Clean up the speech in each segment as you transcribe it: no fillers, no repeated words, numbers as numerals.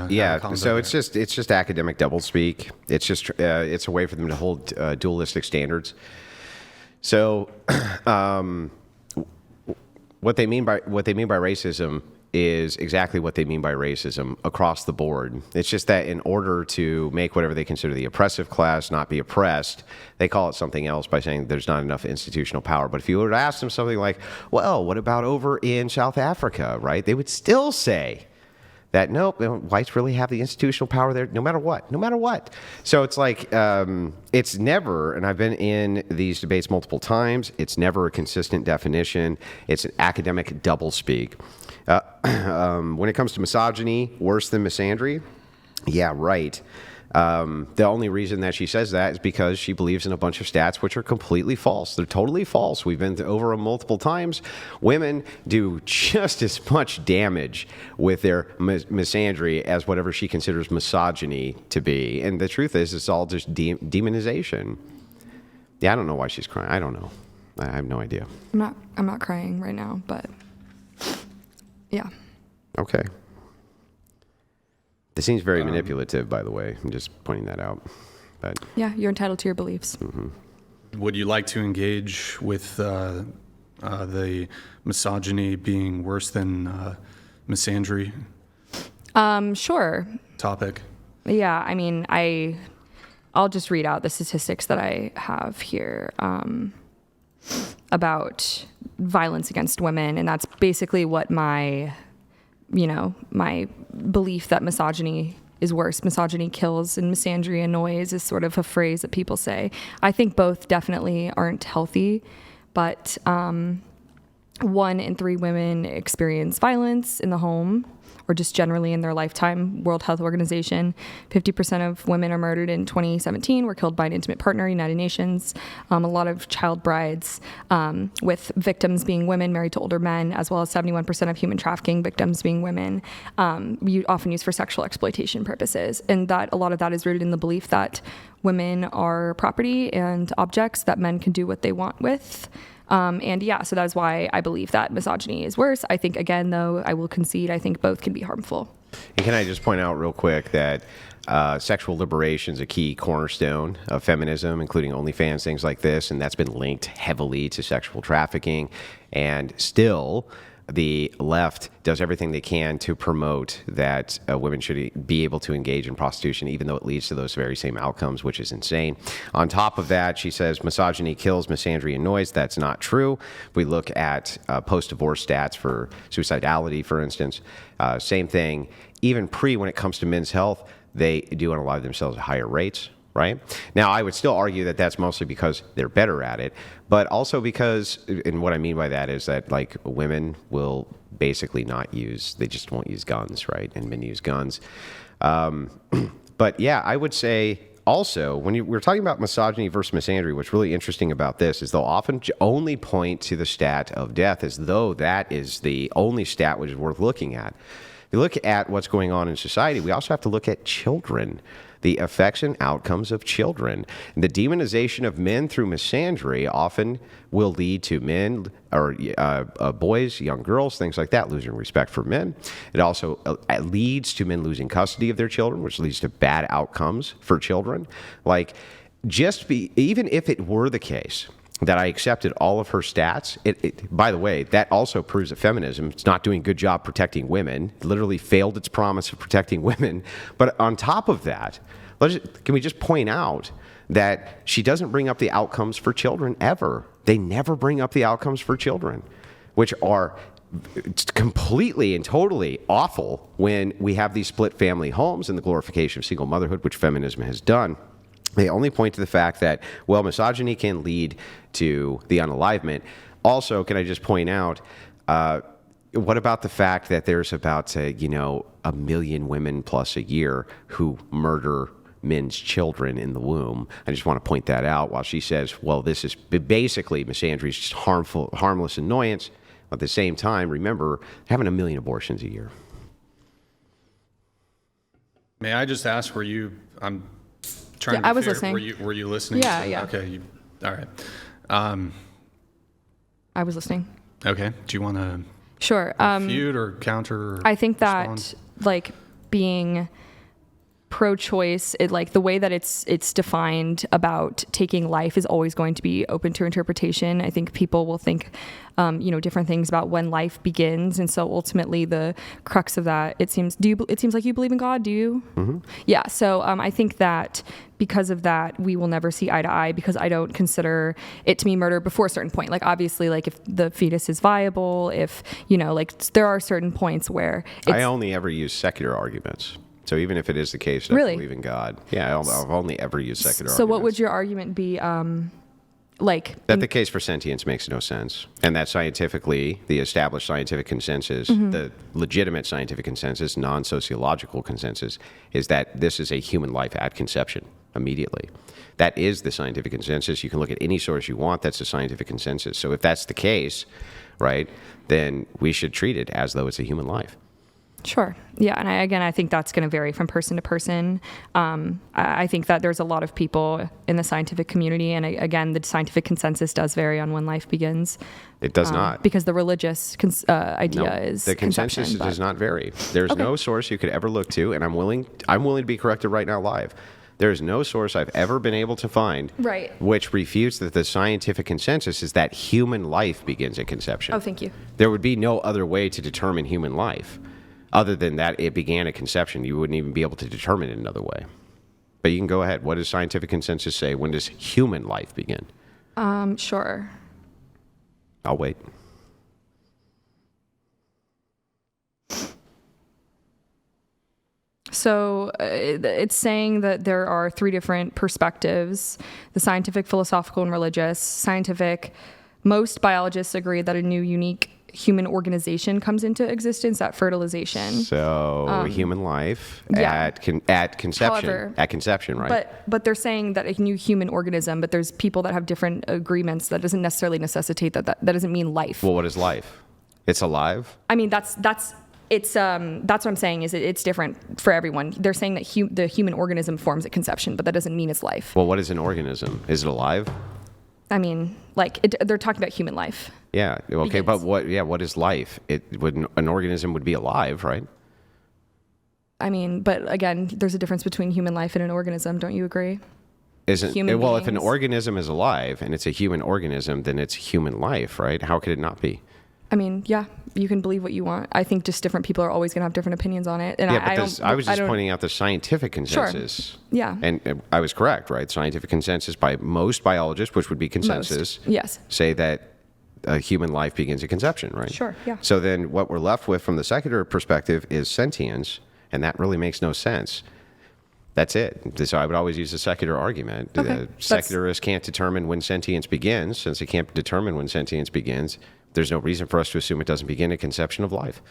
Yeah, so it's just academic doublespeak. It's just it's a way for them to hold dualistic standards. So, what they mean by racism is exactly what they mean by racism across the board. It's just that in order to make whatever they consider the oppressive class not be oppressed, they call it something else by saying there's not enough institutional power. But if you were to ask them something like, well, what about over in South Africa, right? They would still say that, nope, whites really have the institutional power there no matter what. So it's like, it's never, and I've been in these debates multiple times, it's never a consistent definition. It's an academic doublespeak. When it comes to misogyny, worse than misandry, yeah, right. The only reason that she says that is because she believes in a bunch of stats which are completely false. They're totally false. We've been over them multiple times. Women do just as much damage with their misandry as whatever she considers misogyny to be. And the truth is, it's all just demonization. Yeah, I don't know why she's crying. I don't know. I have no idea. I'm not crying right now, but yeah. Okay. It seems very manipulative, by the way. I'm just pointing that out. But yeah, you're entitled to your beliefs. Mm-hmm. Would you like to engage with the misogyny being worse than misandry? Sure. Topic. Yeah, I mean, I'll just read out the statistics that I have here about violence against women, and that's basically what my belief that misogyny is worse. Misogyny kills and misandry annoys is sort of a phrase that people say. I think both definitely aren't healthy, but 1 in 3 women experience violence in the home or just generally in their lifetime. World Health Organization, 50% of women are murdered in 2017 were killed by an intimate partner, United Nations. A lot of child brides, with victims being women married to older men, as well as 71% of human trafficking victims being women, often used for sexual exploitation purposes. And that a lot of that is rooted in the belief that women are property and objects that men can do what they want with. So that is why I believe that misogyny is worse. I think, again, though, I will concede, I think both can be harmful. And can I just point out real quick that sexual liberation is a key cornerstone of feminism, including OnlyFans, things like this, and that's been linked heavily to sexual trafficking. And still, the left does everything they can to promote that women should be able to engage in prostitution, even though it leads to those very same outcomes, which is insane. On top of that, she says misogyny kills, misandry annoys. That's not true. If we look at post-divorce stats for suicidality, for instance, same thing. Even when it comes to men's health, they do unalive themselves at higher rates. Right? Now, I would still argue that that's mostly because they're better at it, but also because, and what I mean by that is that, like, women will basically they just won't use guns, right? And men use guns. But yeah, I would say also, when we're talking about misogyny versus misandry, what's really interesting about this is they'll often only point to the stat of death as though that is the only stat which is worth looking at. If you look at what's going on in society, we also have to look at children. The effects and outcomes of children. The demonization of men through misandry often will lead to men or boys, young girls, things like that, losing respect for men. It also leads to men losing custody of their children, which leads to bad outcomes for children. Like, even if it were the case that I accepted all of her stats, by the way, that also proves that feminism is not doing a good job protecting women. It literally failed its promise of protecting women. But on top of that, can we just point out that she doesn't bring up the outcomes for children ever? They never bring up the outcomes for children, which are completely and totally awful when we have these split family homes and the glorification of single motherhood, which feminism has done. They only point to the fact that, well, misogyny can lead to the unalivement. Also, can I just point out, what about the fact that there's about, 1 million women plus a year who murder men's children in the womb? I just want to point that out while she says, well, this is basically misandry is just harmless annoyance. At the same time, remember, having 1 million abortions a year. May I just ask, I'm trying to I was listening. Were you listening? Yeah. Okay. All right. I was listening. Okay. Do you want to sure refute or counter? Or I think that respond? like being pro-choice, like the way that it's defined about taking life is always going to be open to interpretation. I think people will think, different things about when life begins, and so ultimately the crux of that, it seems like you believe in God. Do you? Mm-hmm. Yeah. So I think that because of that, we will never see eye to eye, because I don't consider it to be murder before a certain point. Like obviously, like if the fetus is viable, if like there are certain points where I only ever use secular arguments. So even if it is the case that I believe in God, I've only ever used secular arguments. So what would your argument be? That the case for sentience makes no sense, and that scientifically, the established scientific consensus, the legitimate scientific consensus, non-sociological consensus, is that this is a human life at conception immediately. That is the scientific consensus. You can look at any source you want. That's the scientific consensus. So if that's the case, right, then we should treat it as though it's a human life. Sure. Yeah. And I think that's going to vary from person to person. I think that there's a lot of people in the scientific community. And again, the scientific consensus does vary on when life begins. It does not. Because the religious idea is the consensus does not vary. There's no source you could ever look to. And I'm willing to be corrected right now live. There is no source I've ever been able to find which refutes that the scientific consensus is that human life begins at conception. Oh, thank you. There would be no other way to determine human life. Other than that, it began at conception. You wouldn't even be able to determine it another way. But you can go ahead. What does scientific consensus say? When does human life begin? Sure. I'll wait. So it's saying that there are three different perspectives: the scientific, philosophical, and religious. Scientific, most biologists agree that a new, unique human organization comes into existence at fertilization. So human life at conception. However, at conception, right? But they're saying that a new human organism, but there's people that have different agreements. That doesn't necessarily necessitate that doesn't mean life. Well, what is life? It's alive? I mean, that's what I'm saying is it's different for everyone. They're saying that the human organism forms at conception, but that doesn't mean it's life. Well, what is an organism? Is it alive? I mean, they're talking about human life. Yeah. Okay. Begins. But what is life? An organism would be alive, right? I mean, but again, there's a difference between human life and an organism. Don't you agree? If an organism is alive and it's a human organism, then it's human life, right? How could it not be? I mean, yeah, you can believe what you want. I think just different people are always going to have different opinions on it. And I was just pointing out the scientific consensus. Sure. Yeah. And I was correct, right? Scientific consensus by most biologists, which would be consensus, yes, say that a human life begins at conception, right? Sure, yeah. So then what we're left with from the secular perspective is sentience, and that really makes no sense. That's it. So I would always use the secular argument. Okay. Secularists can't determine when sentience begins. Since they can't determine when sentience begins, there's no reason for us to assume it doesn't begin at conception of life.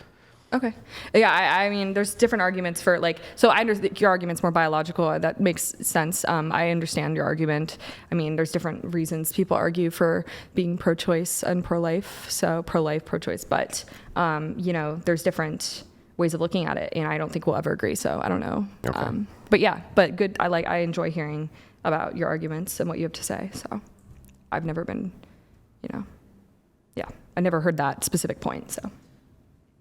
Okay. Yeah, I mean, there's different arguments for so I understand your argument's more biological. That makes sense. I understand your argument. I mean, there's different reasons people argue for being pro-choice and pro-life. So pro-life, pro-choice. But, there's different ways of looking at it. And I don't think we'll ever agree. So I don't know. Okay. But good. I enjoy hearing about your arguments and what you have to say. So I've never been, I never heard that specific point. So.